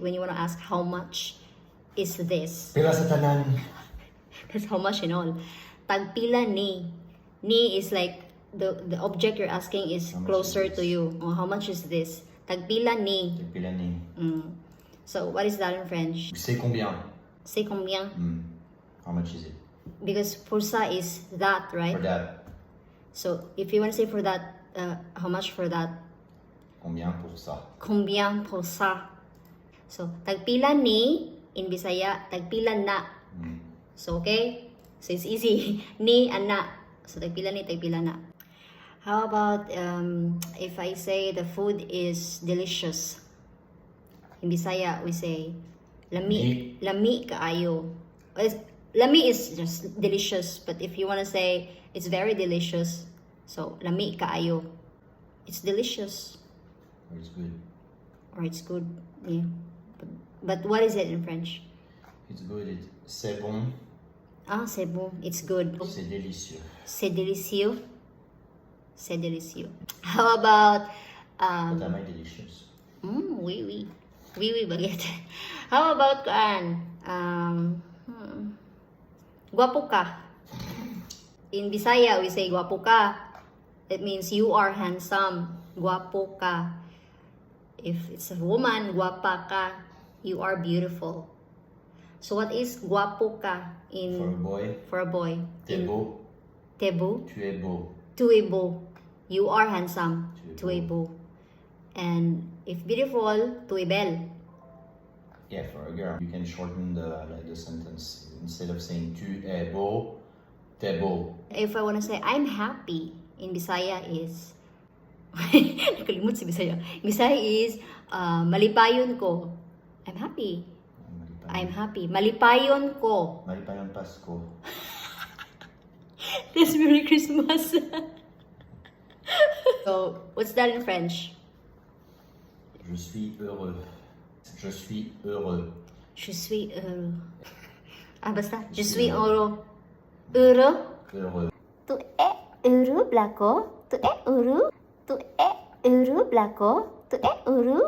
when you want to ask how much is this. Pila sa tanan. That's how much and all. Tagpila ni. Ni is like the object you're asking is How much closer is to this? you. Oh, how much is this? Tagpila ni. Pila ni. So what is that in French? C'est combien? C'est combien? How much is it? Because for ça is that, right? For that. So if you want to say for that, how much for that? Combien pour ça? Combien pour ça? So tagpila ni in Bisaya, tagpila na. So okay? So it's easy. Ni and na. So tagpila ni, tagpila na. How about if I say the food is delicious? In Bisaya, we say lami, lami kaayo. Lami is just delicious, but if you want to say it's very delicious, so lami kaayo. It's delicious Or it's good. or it's good. Yeah. But what is it in French? It's good. C'est bon. Ah, c'est bon. It's good. C'est délicieux. C'est délicieux. C'est délicieux. How about But am I delicious? oui, oui. Oui, oui, baguette. How about guwapo ka? In Bisaya, we say guwapo ka. It means you are handsome. Guwapo ka. If it's a woman, guwapa ka. You are beautiful. So what is guwapo ka in For a boy, for a boy? t'es beau. T'es beau. Tu es beau. Tu es beau. You are handsome. Tu Tu es es beau. And if beautiful, tu es belle. Yeah, for a girl. You can shorten the sentence. Instead of saying tu es beau, t'es beau. If I want to say I'm happy in Bisaya is nakalimut si Bisaya. Bisaya is malipayon ko. I'm happy. I'm happy. Malipayon ko. Malipayon Pasko. This Merry Christmas. So, what's that in French? Je suis heureux. Je suis heureux. Je suis heureux. Basta. Je suis heureux. Heureux? Heureux. Tu es heureux, Blacko? Tu es heureux? Tu es heureux, Blacko? Tu es heureux?